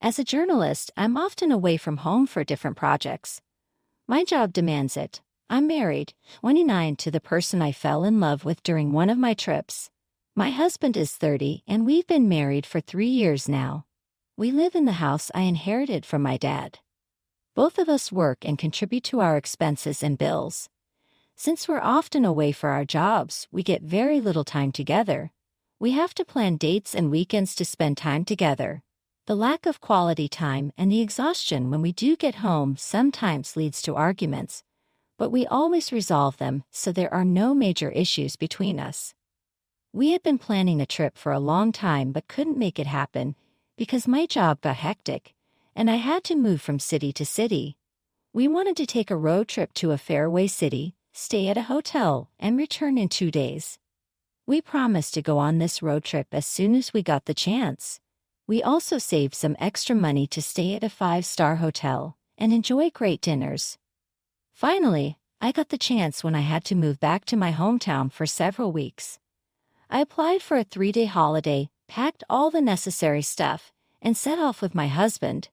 As a journalist, I'm often away from home for different projects. My job demands it. I'm married, 29, to the person I fell in love with during one of my trips. My husband is 30, and we've been married for 3 years now. We live in the house I inherited from my dad. Both of us work and contribute to our expenses and bills. Since we're often away for our jobs, we get very little time together. We have to plan dates and weekends to spend time together. The lack of quality time and the exhaustion when we do get home sometimes leads to arguments, but we always resolve them, so there are no major issues between us. We had been planning a trip for a long time but couldn't make it happen because my job got hectic, and I had to move from city to city. We wanted to take a road trip to a faraway city, stay at a hotel, and return in 2 days. We promised to go on this road trip as soon as we got the chance. We also saved some extra money to stay at a 5-star hotel and enjoy great dinners. Finally, I got the chance when I had to move back to my hometown for several weeks. I applied for a 3-day holiday, packed all the necessary stuff, and set off with my husband.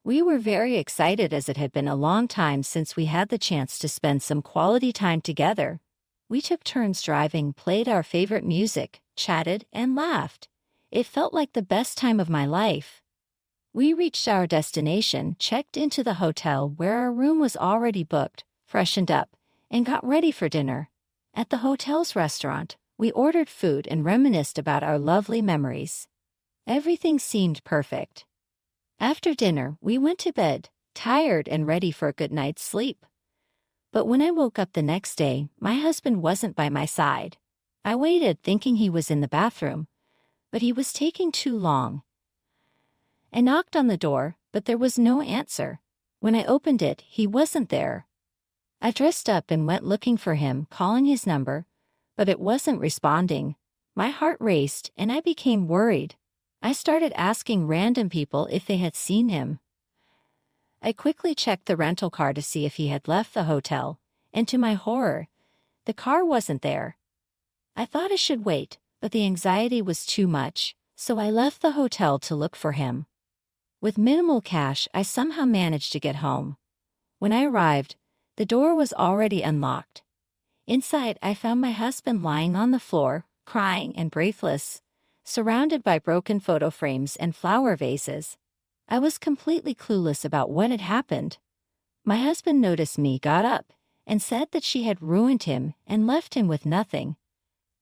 We were very excited as it had been a long time since we had the chance to spend some quality time together. We took turns driving, played our favorite music, chatted, and laughed. It felt like the best time of my life. We reached our destination, checked into the hotel where our room was already booked, freshened up, and got ready for dinner. At the hotel's restaurant, we ordered food and reminisced about our lovely memories. Everything seemed perfect. After dinner, we went to bed, tired and ready for a good night's sleep. But when I woke up the next day, my husband wasn't by my side. I waited thinking he was in the bathroom, but he was taking too long. I knocked on the door, but there was no answer. When I opened it, he wasn't there. I dressed up and went looking for him, calling his number, but it wasn't responding. My heart raced, and I became worried. I started asking random people if they had seen him. I quickly checked the rental car to see if he had left the hotel, and to my horror, the car wasn't there. I thought I should wait, but the anxiety was too much, so I left the hotel to look for him. With minimal cash, I somehow managed to get home. When I arrived, the door was already unlocked. Inside, I found my husband lying on the floor, crying and breathless, surrounded by broken photo frames and flower vases. I was completely clueless about what had happened. My husband noticed me, got up, and said that she had ruined him and left him with nothing.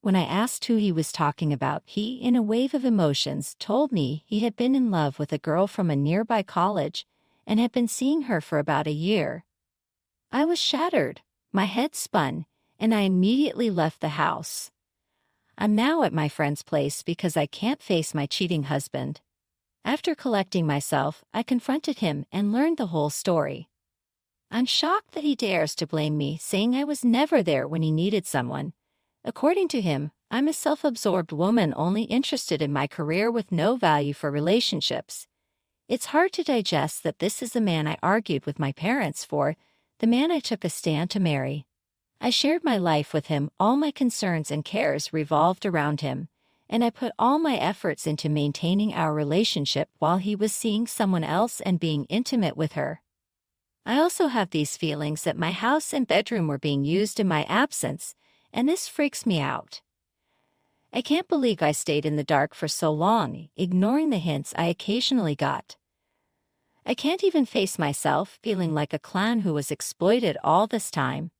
When I asked who he was talking about, he, in a wave of emotions, told me he had been in love with a girl from a nearby college and had been seeing her for about a year. I was shattered, my head spun, and I immediately left the house. I'm now at my friend's place because I can't face my cheating husband. After collecting myself, I confronted him and learned the whole story. I'm shocked that he dares to blame me, saying I was never there when he needed someone. According to him, I'm a self-absorbed woman only interested in my career with no value for relationships. It's hard to digest that this is the man I argued with my parents for, the man I took a stand to marry. I shared my life with him, all my concerns and cares revolved around him, and I put all my efforts into maintaining our relationship while he was seeing someone else and being intimate with her. I also have these feelings that my house and bedroom were being used in my absence, and this freaks me out. I can't believe I stayed in the dark for so long, ignoring the hints I occasionally got. I can't even face myself, feeling like a clown who was exploited all this time.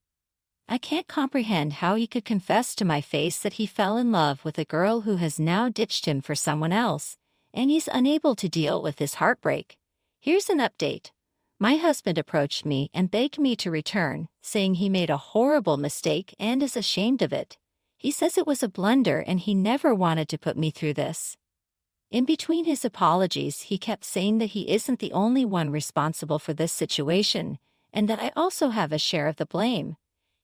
I can't comprehend how he could confess to my face that he fell in love with a girl who has now ditched him for someone else, and he's unable to deal with his heartbreak. Here's an update. My husband approached me and begged me to return, saying he made a horrible mistake and is ashamed of it. He says it was a blunder and he never wanted to put me through this. In between his apologies, he kept saying that he isn't the only one responsible for this situation, and that I also have a share of the blame.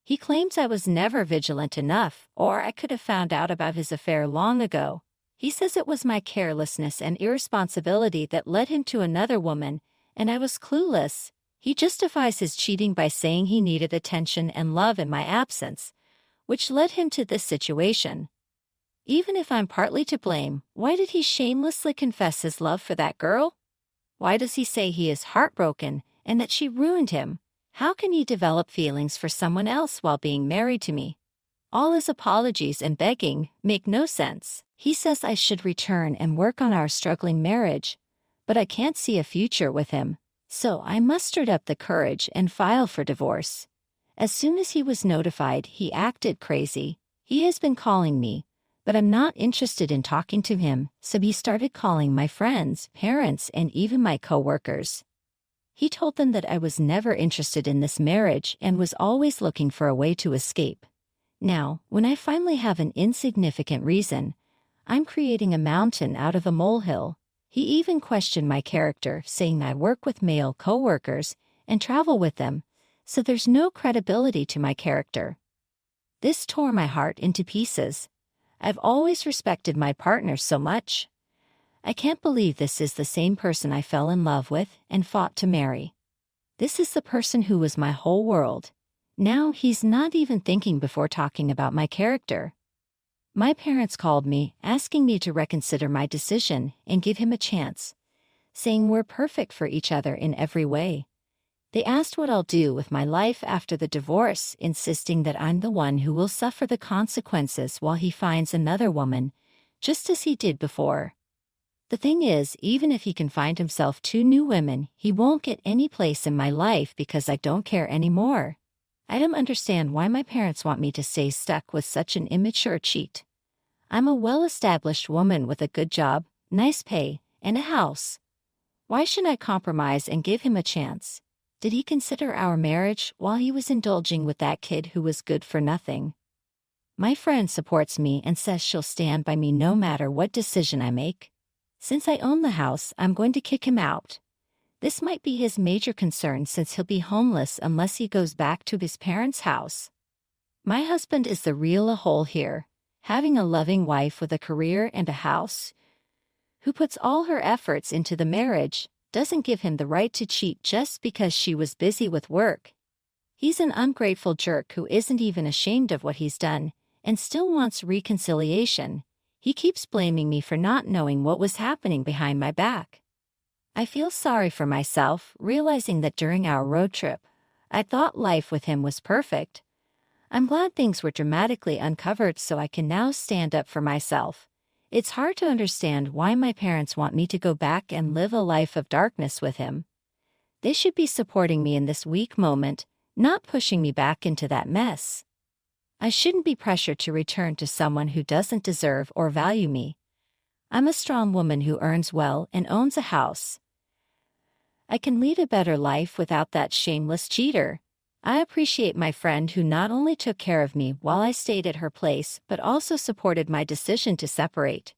He claims I was never vigilant enough, or I could have found out about his affair long ago. He says it was my carelessness and irresponsibility that led him to another woman, and I was clueless. He justifies his cheating by saying he needed attention and love in my absence, which led him to this situation. Even if I'm partly to blame, why did he shamelessly confess his love for that girl? Why does he say he is heartbroken and that she ruined him? How can he develop feelings for someone else while being married to me? All his apologies and begging make no sense. He says I should return and work on our struggling marriage, but I can't see a future with him, so I mustered up the courage and filed for divorce. As soon as he was notified, he acted crazy. He has been calling me, but I'm not interested in talking to him, so he started calling my friends, parents, and even my coworkers. He told them that I was never interested in this marriage and was always looking for a way to escape. Now, when I finally have an insignificant reason, I'm creating a mountain out of a molehill. He even questioned my character, saying I work with male coworkers and travel with them, so there's no credibility to my character. This tore my heart into pieces. I've always respected my partner so much. I can't believe this is the same person I fell in love with and fought to marry. This is the person who was my whole world. Now he's not even thinking before talking about my character. My parents called me, asking me to reconsider my decision and give him a chance, saying we're perfect for each other in every way. They asked what I'll do with my life after the divorce, insisting that I'm the one who will suffer the consequences while he finds another woman, just as he did before. The thing is, even if he can find himself 2 new women, he won't get any place in my life because I don't care anymore. I don't understand why my parents want me to stay stuck with such an immature cheat. I'm a well-established woman with a good job, nice pay, and a house. Why shouldn't I compromise and give him a chance? Did he consider our marriage while he was indulging with that kid who was good for nothing? My friend supports me and says she'll stand by me no matter what decision I make. Since I own the house, I'm going to kick him out. This might be his major concern since he'll be homeless unless he goes back to his parents' house. My husband is the real a-hole here, having a loving wife with a career and a house, who puts all her efforts into the marriage, doesn't give him the right to cheat just because she was busy with work. He's an ungrateful jerk who isn't even ashamed of what he's done and still wants reconciliation. He keeps blaming me for not knowing what was happening behind my back. I feel sorry for myself, realizing that during our road trip, I thought life with him was perfect. I'm glad things were dramatically uncovered so I can now stand up for myself. It's hard to understand why my parents want me to go back and live a life of darkness with him. They should be supporting me in this weak moment, not pushing me back into that mess. I shouldn't be pressured to return to someone who doesn't deserve or value me. I'm a strong woman who earns well and owns a house. I can lead a better life without that shameless cheater. I appreciate my friend who not only took care of me while I stayed at her place but also supported my decision to separate.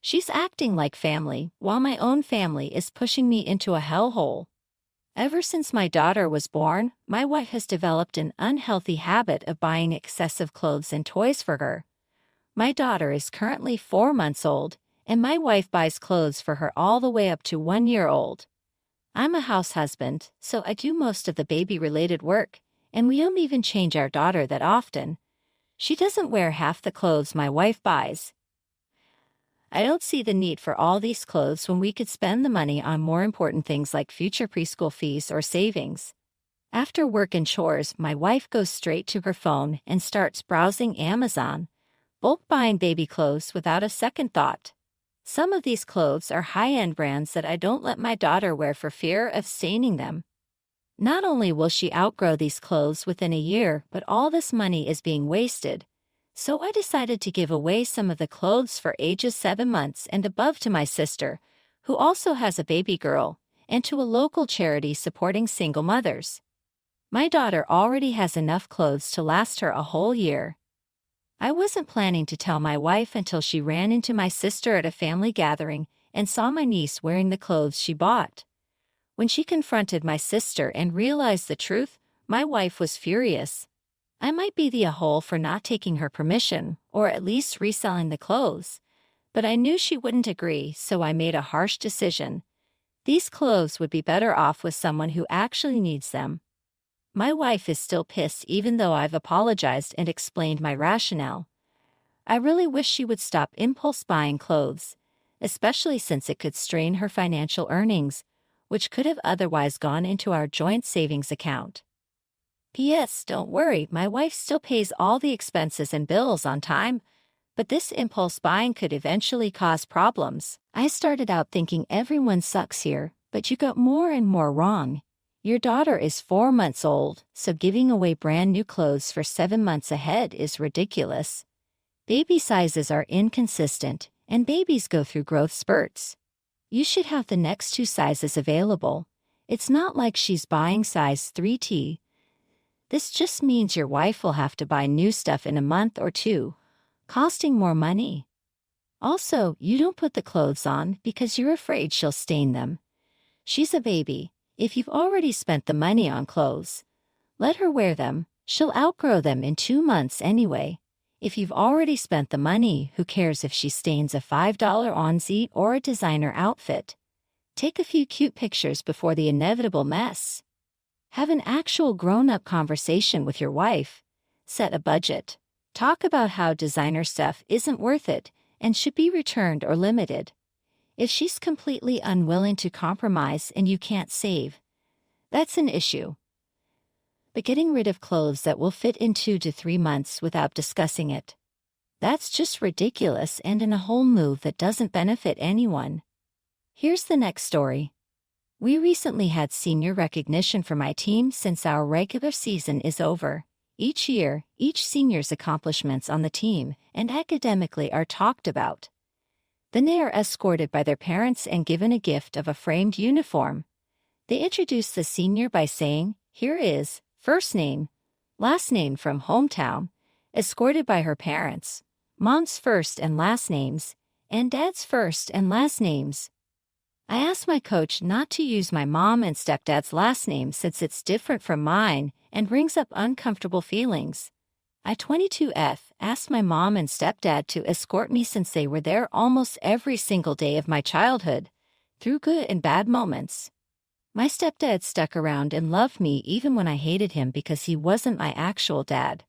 She's acting like family, while my own family is pushing me into a hellhole. Ever since my daughter was born, my wife has developed an unhealthy habit of buying excessive clothes and toys for her. My daughter is currently 4 months old, and my wife buys clothes for her all the way up to 1 year old. I'm a house husband, so I do most of the baby-related work, and we don't even change our daughter that often. She doesn't wear half the clothes my wife buys. I don't see the need for all these clothes when we could spend the money on more important things like future preschool fees or savings. After work and chores, my wife goes straight to her phone and starts browsing Amazon, bulk buying baby clothes without a second thought. Some of these clothes are high-end brands that I don't let my daughter wear for fear of staining them. Not only will she outgrow these clothes within a year, but all this money is being wasted. So I decided to give away some of the clothes for ages 7 months and above to my sister, who also has a baby girl, and to a local charity supporting single mothers. My daughter already has enough clothes to last her a whole year. I wasn't planning to tell my wife until she ran into my sister at a family gathering and saw my niece wearing the clothes she bought. When she confronted my sister and realized the truth, my wife was furious. I might be the a-hole for not taking her permission, or at least reselling the clothes, but I knew she wouldn't agree, so I made a harsh decision. These clothes would be better off with someone who actually needs them. My wife is still pissed even though I've apologized and explained my rationale. I really wish she would stop impulse buying clothes, especially since it could strain her financial earnings, which could have otherwise gone into our joint savings account. P.S. Don't worry, my wife still pays all the expenses and bills on time, but this impulse buying could eventually cause problems. I started out thinking everyone sucks here, but you got more and more wrong. Your daughter is 4 months old, so giving away brand new clothes for 7 months ahead is ridiculous. Baby sizes are inconsistent, and babies go through growth spurts. You should have the next 2 sizes available. It's not like she's buying size 3T. This just means your wife will have to buy new stuff in a month or 2, costing more money. Also, you don't put the clothes on because you're afraid she'll stain them. She's a baby. If you've already spent the money on clothes, let her wear them. She'll outgrow them in 2 months anyway. If you've already spent the money, who cares if she stains a $5 onesie or a designer outfit? Take a few cute pictures before the inevitable mess. Have an actual grown-up conversation with your wife. Set a budget. Talk about how designer stuff isn't worth it and should be returned or limited. If she's completely unwilling to compromise and you can't save, that's an issue. But getting rid of clothes that will fit in 2 to 3 months without discussing it, that's just ridiculous and in a whole move that doesn't benefit anyone. Here's the next story. We recently had senior recognition for my team since our regular season is over. Each year, each senior's accomplishments on the team and academically are talked about. Then they are escorted by their parents and given a gift of a framed uniform. They introduce the senior by saying, "Here is first name, last name from hometown," escorted by her parents, mom's first and last names, and dad's first and last names. I asked my coach not to use my mom and stepdad's last name since it's different from mine and brings up uncomfortable feelings. I 22F asked my mom and stepdad to escort me since they were there almost every single day of my childhood, through good and bad moments. My stepdad stuck around and loved me even when I hated him because he wasn't my actual dad.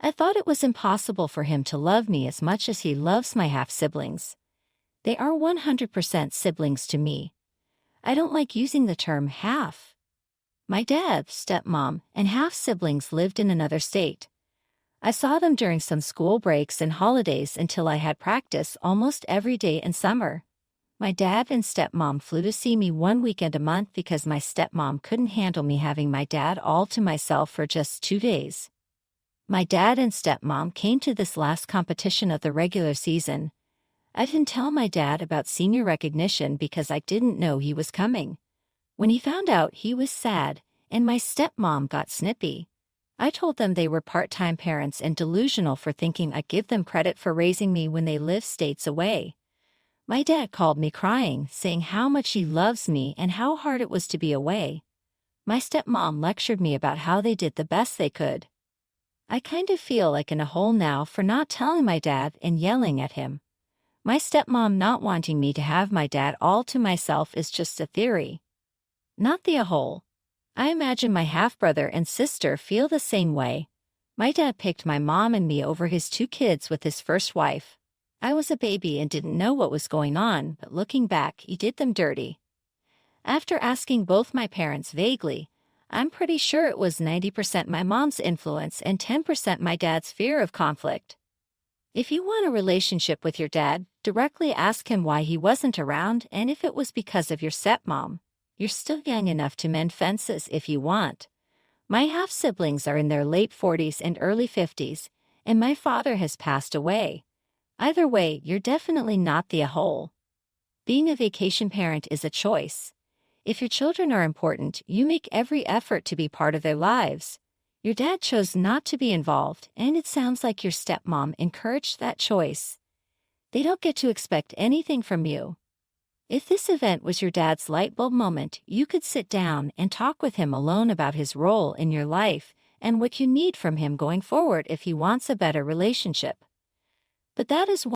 I thought it was impossible for him to love me as much as he loves my half-siblings. They are 100% siblings to me. I don't like using the term half. My dad, stepmom, and half-siblings lived in another state. I saw them during some school breaks and holidays until I had practice almost every day in summer. My dad and stepmom flew to see me 1 weekend a month because my stepmom couldn't handle me having my dad all to myself for just 2 days. My dad and stepmom came to this last competition of the regular season. I didn't tell my dad about senior recognition because I didn't know he was coming. When he found out, he was sad, and my stepmom got snippy. I told them they were part-time parents and delusional for thinking I'd give them credit for raising me when they live states away. My dad called me crying, saying how much he loves me and how hard it was to be away. My stepmom lectured me about how they did the best they could. I kind of feel like in a hole now for not telling my dad and yelling at him. My stepmom not wanting me to have my dad all to myself is just a theory, not the hole. I imagine my half-brother and sister feel the same way. My dad picked my mom and me over his 2 kids with his first wife. I was a baby and didn't know what was going on, but looking back, he did them dirty. After asking both my parents vaguely, I'm pretty sure it was 90% my mom's influence and 10% my dad's fear of conflict. If you want a relationship with your dad, directly ask him why he wasn't around and if it was because of your stepmom. You're still young enough to mend fences if you want. My half-siblings are in their late 40s and early 50s, and my father has passed away. Either way, you're definitely not the a-hole. Being a vacation parent is a choice. If your children are important, you make every effort to be part of their lives. Your dad chose not to be involved, and it sounds like your stepmom encouraged that choice. They don't get to expect anything from you. If this event was your dad's light bulb moment, you could sit down and talk with him alone about his role in your life and what you need from him going forward if he wants a better relationship. But that is